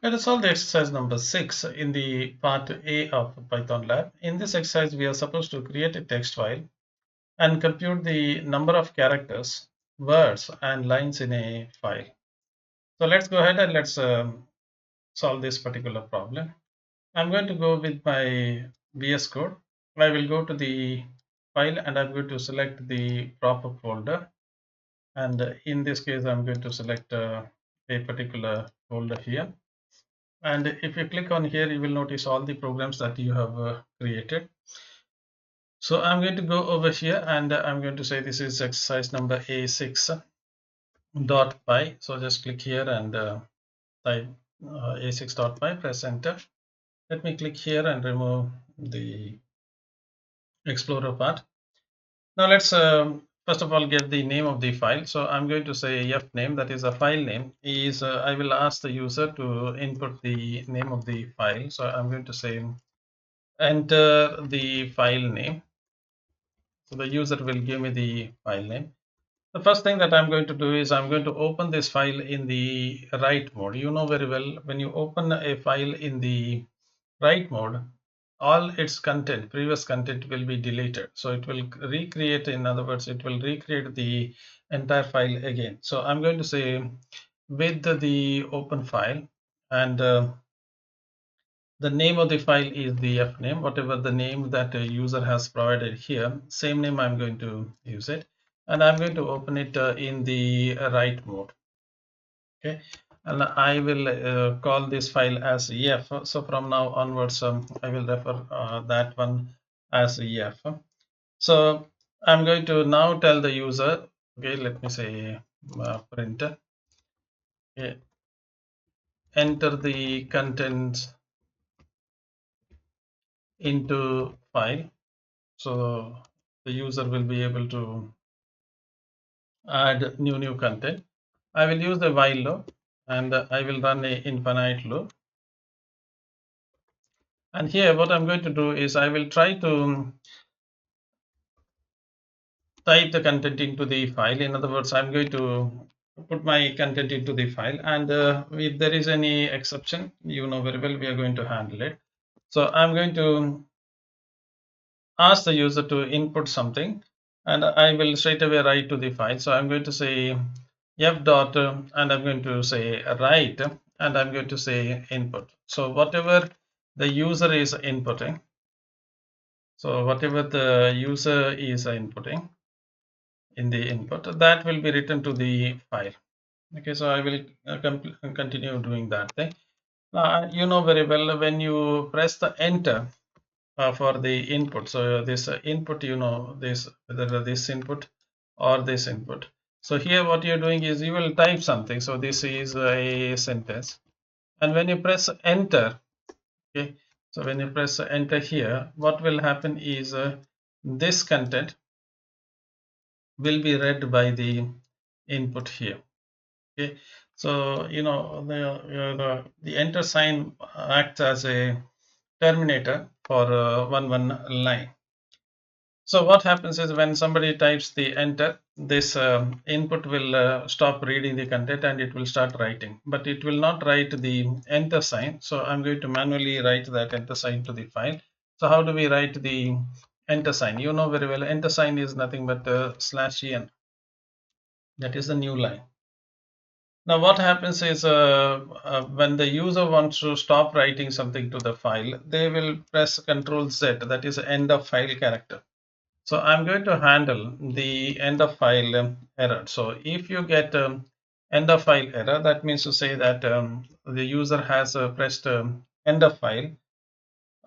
Let us solve the exercise number 6 in the part A of Python lab. In this exercise, we are supposed to create a text file and compute the number of characters, words, and lines in a file. So let's go ahead and let's solve this particular problem. I'm going to go with my VS Code. I will go to the file and I'm going to select the proper folder. And in this case, I'm going to select a particular folder here. And if you click on here, you will notice all the programs that you have created. So I'm going to go over here and I'm going to say this is exercise number A6.py. So just click here and type A6.py, press enter. Let me click here and remove the Explorer part. Now let's first of all get the name of the file. So I'm going to say f name, that is a file name. Is I will ask the user to input the name of the file. So I'm going to say enter the file name. So the user will give me the file name. The first thing that I'm going to do is I'm going to open this file in the write mode. You know very well, when you open a file in the write mode, all its content, previous content will be deleted. So it will recreate, in other words, it will recreate the entire file again. So I'm going to say with the open file, and the name of the file is the f name, whatever the name that a user has provided here, same name I'm going to use it, and I'm going to open it in the write mode. Okay, and I will call this file as ef. So from now onwards, I will refer that one as ef. So I'm going to now tell the user, okay, let me say print, okay, enter the contents into file. So the user will be able to add new content. I will use the while loop and I will run a infinite loop. And here what I'm going to do is I will try to type the content into the file. In other words, I'm going to put my content into the file, and if there is any exception, you know very well, we are going to handle it. So I'm going to ask the user to input something, and I will straight away write to the file. So I'm going to say f dot and I'm going to say write, and I'm going to say input. So whatever the user is inputting, so whatever the user is inputting in the input, that will be written to the file. Okay, so I will continue doing that thing. You know very well, when you press the enter for the input, so this input, you know, this, whether this input or this input. So here what you're doing is you will type something. So this is a sentence, and when you press enter, okay, so when you press enter here, what will happen is this content will be read by the input here. Okay, so you know the enter sign acts as a terminator for one line. So what happens is when somebody types the enter, this input will stop reading the content and it will start writing, but it will not write the enter sign. So I'm going to manually write that enter sign to the file. So how do we write the enter sign? You know very well, enter sign is nothing but /en. That is the new line. Now what happens is when the user wants to stop writing something to the file, they will press Ctrl Z, that is end of file character. So I'm going to handle the end of file error. So if you get end of file error, that means to say that the user has pressed end of file.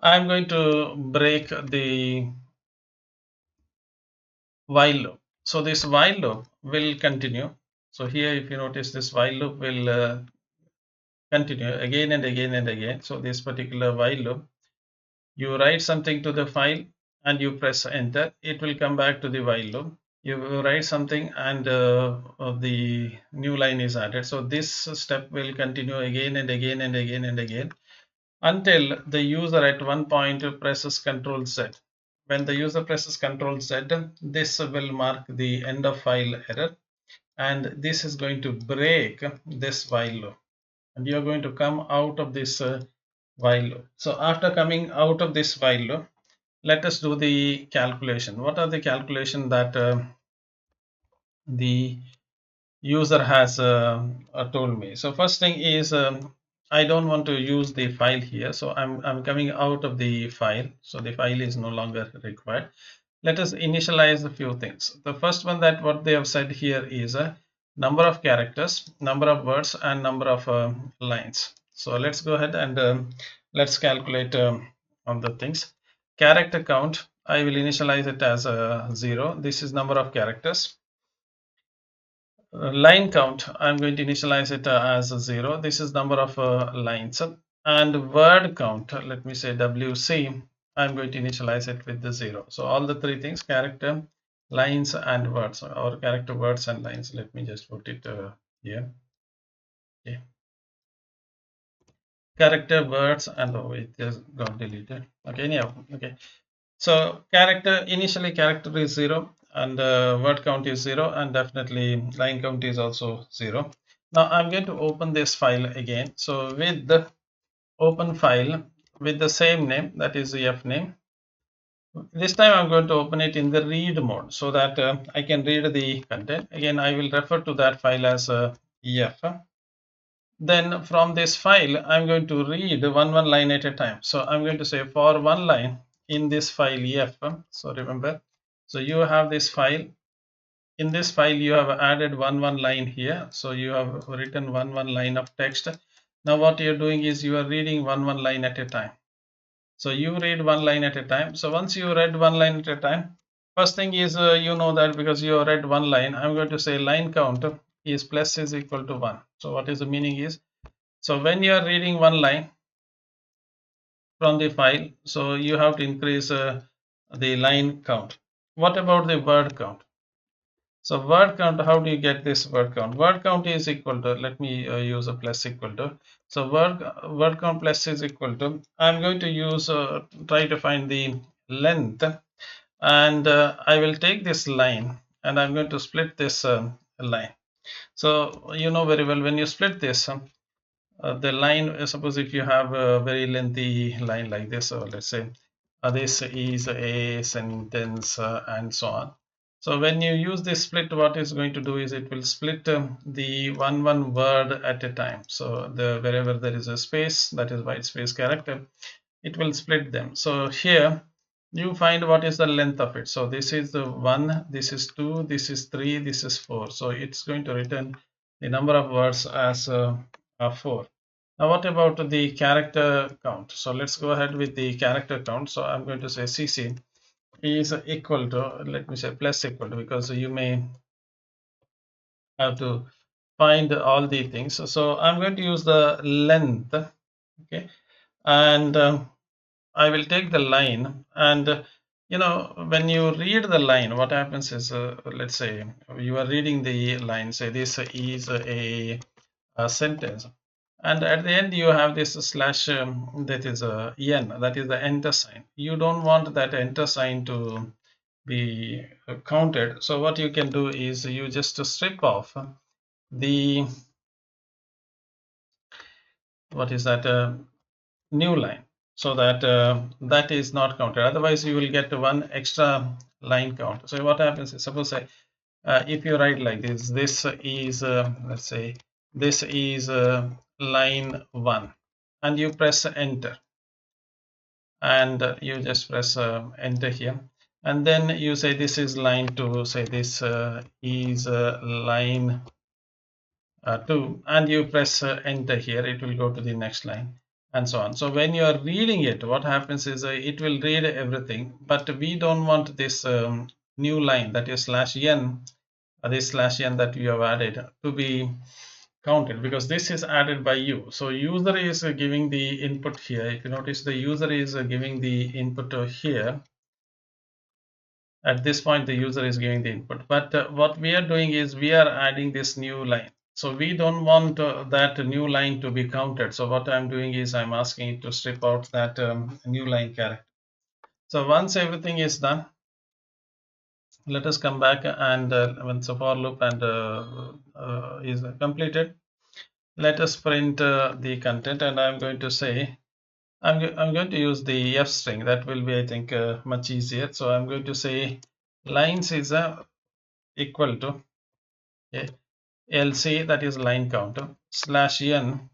I'm going to break the while loop. So this while loop will continue. So here, if you notice, this while loop will continue again and again and again. So this particular while loop, you write something to the file and you press enter, it will come back to the while loop. You write something and the new line is added. So this step will continue again and again and again and again until the user at one point presses Ctrl Z. When the user presses Ctrl Z, this will mark the end of file error, and this is going to break this while loop. and you are going to come out of this while loop. So after coming out of this while loop, let us do the calculation. What are the calculation that the user has told me? So first thing is I don't want to use the file here, so I'm coming out of the file, so the file is no longer required. Let us initialize a few things. The first one, that what they have said here is a number of characters, number of words, and number of lines. So let's go ahead and let's calculate on the things. Character count, I will initialize it as a 0. This is number of characters. Line count, I'm going to initialize it as a 0. This is number of lines. And word count, let me say WC, I'm going to initialize it with the 0. So all the three things, character, lines, and words, or character, words, and lines. Let me just put it here. Okay. Character, words, and oh, it just got deleted. Okay, anyhow, okay. So character, initially character is 0, and word count is 0, and definitely line count is also 0. Now I'm going to open this file again. So with the open file with the same name, that is the F name. This time I'm going to open it in the read mode so that I can read the content. Again, I will refer to that file as EF. Then from this file, I'm going to read one line at a time. So I'm going to say for one line in this file EF. So remember, so you have this file. In this file, you have added one line here. So you have written one line of text. Now what you're doing is you are reading one line at a time. So you read one line at a time. So once you read one line at a time, first thing is you know that because you read one line, I'm going to say line count is plus is equal to 1. So what is the meaning is, so when you are reading one line from the file, so you have to increase the line count. What about the word count? So word count, how do you get this word count? Word count is equal to, let me use a plus equal to. So word count plus is equal to, I'm going to use, try to find the length, and I will take this line and I'm going to split this line. So you know very well, when you split this, the line, suppose if you have a very lengthy line like this, so let's say this is a sentence and so on. So when you use this split, what it's going to do is it will split the one word at a time. So the wherever there is a space, that is white space character, it will split them. So here you find what is the length of it. So this is the 1, this is 2, this is 3, this is 4. So it's going to return the number of words as 4. Now what about the character count? So let's go ahead with the character count. So I'm going to say CC is equal to, let me say plus equal to, because you may have to find all the things. So I'm going to use the length, okay, and I will take the line, and you know, when you read the line, what happens is, let's say you are reading the line, say this is a sentence, and at the end you have this slash, that is a n, that is the enter sign. You don't want that enter sign to be counted. So what you can do is you just strip off the, what is that, new line, so that that is not counted. Otherwise you will get one extra line count. So what happens is, suppose if you write like this is let's say this is line 1, and you press enter, and you just press enter here, and then you say this is line 2, say this is line 2, and you press enter here, it will go to the next line, and so on. So when you are reading it, what happens is it will read everything, but we don't want this new line, that is slash n, this slash n that you have added, to be counted, because this is added by you. So user is giving the input here. If you notice, the user is giving the input here. At this point the user is giving the input, but what we are doing is we are adding this new line. So we don't want that new line to be counted. So what I'm doing is I'm asking it to strip out that new line character. So once everything is done, let us come back, and once the for loop and is completed, let us print the content, and I'm going to say I'm going to use the F string. That will be, I think, much easier. So I'm going to say lines is equal to LC, that is line counter, slash n,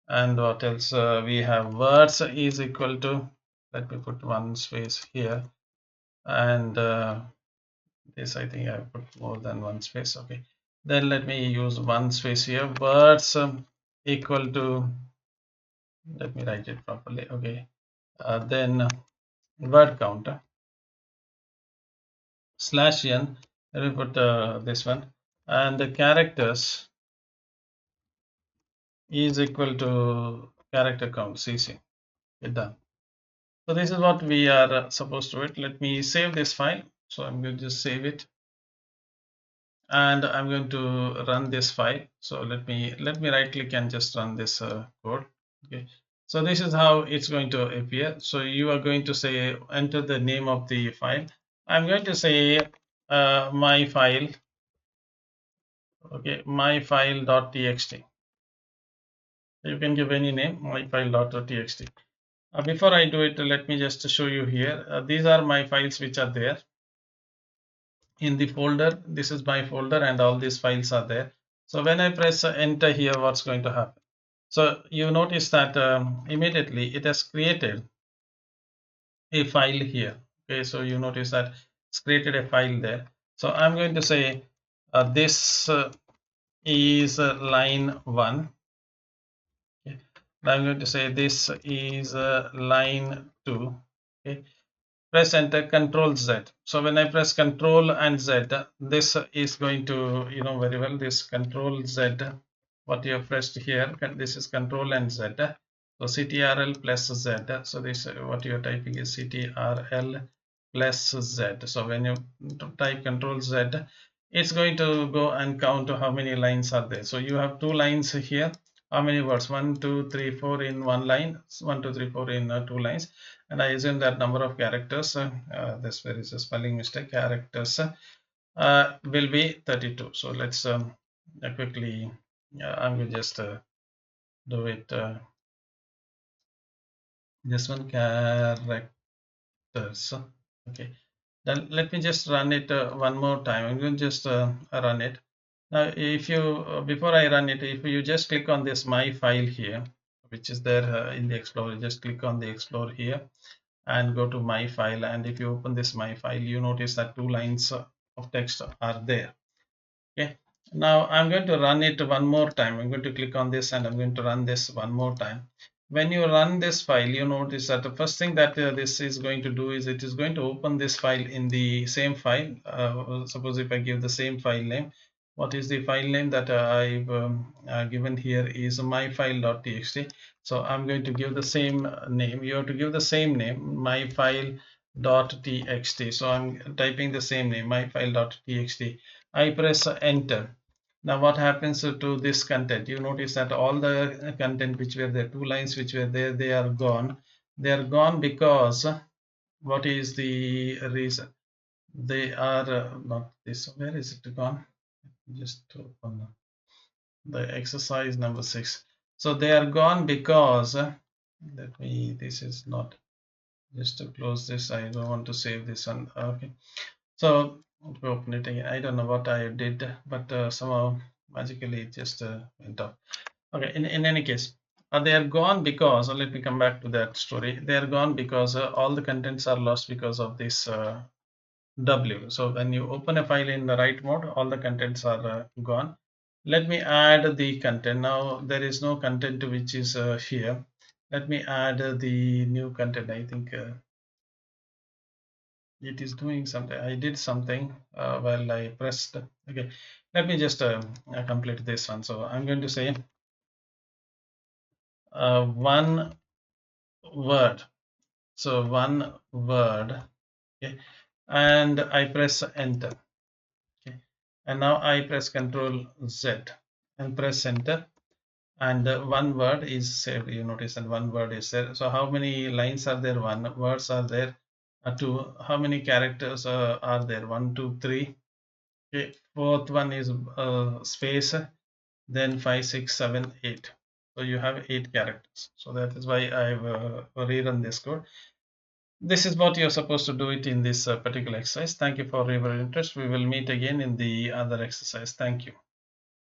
and what else we have, words is equal to, let me put one space here, and this I think I put more than one space. Okay, then let me use one space here, words equal to, let me write it properly. Okay, then word counter slash n, let me put this one, and the characters is equal to character count, CC. Okay, done. So this is what we are supposed to do. Let me save this file. So I'm going to save it, and I'm going to run this file. So let me right click and just run this code. Okay. So this is how it's going to appear. So you are going to say enter the name of the file. I'm going to say my file. Okay, my file.txt. You can give any name, my file.txt. Before I do it, let me just show you here. These are my files which are there in the folder. This is my folder, and all these files are there. So when I press enter here, what's going to happen? So you notice that immediately it has created a file here. Okay, so you notice that it's created a file there. So I'm going to say this is line 1. Okay. I'm going to say this is line 2. Okay. Press enter, control Z. So when I press control and Z, this is going to, you know very well, this control Z, what you have pressed here, this is control and Z. So CTRL plus Z. So this what you are typing is CTRL plus Z. So when you type control Z, it's going to go and count how many lines are there. So you have two lines here. How many words? 1, 2, 3, 4 in one line. 1, 2, 3, 4 in two lines. And I assume that number of characters, this there is a spelling mistake, characters will be 32. So let's quickly, I'm going to just do it, this one, characters. Okay, then let me just run it one more time. I'm going to just run it. Now, if you, before I run it, if you just click on this my file here, which is there in the Explorer, just click on the Explorer here and go to my file, and if you open this my file, you notice that two lines of text are there. Okay, now I'm going to run it one more time. I'm going to click on this, and I'm going to run this one more time. When you run this file, you notice that the first thing that this is going to do is it is going to open this file in the same file. Suppose if I give the same file name, what is the file name that I've given here is my file.txt. So I'm going to give the same name. You have to give the same name, my file.txt. So I'm typing the same name, my file.txt. I press enter. Now what happens to this content? You notice that all the content which were there, two lines which were there, they are gone. They are gone because what is the reason? They are not this. Where is it gone? Just open the exercise number 6. So they are gone because let me. This is not. Just to close this, I don't want to save this one. Okay. So open it again. I don't know what I did, but somehow magically it just went off. Okay, in any case, they are gone because, let me come back to that story. They are gone because all the contents are lost because of this W. So when you open a file in the write mode, all the contents are gone. Let me add the content. Now there is no content which is here. Let me add the new content. I think it is doing something. I did something while I pressed. Okay, let me just complete this one. So I'm going to say one word. So one word. Okay, and I press enter. Okay, and now I press Control Z and press enter, and one word is saved. You notice that one word is there. So how many lines are there? One words are there. Two. How many characters are there? 1, 2, 3. Okay, fourth one is space. then 5, 6, 7, 8. So you have 8 characters. So that is why I've rerun this code. This is what you're supposed to do it in this particular exercise. Thank you for your interest. We will meet again in the other exercise. Thank you.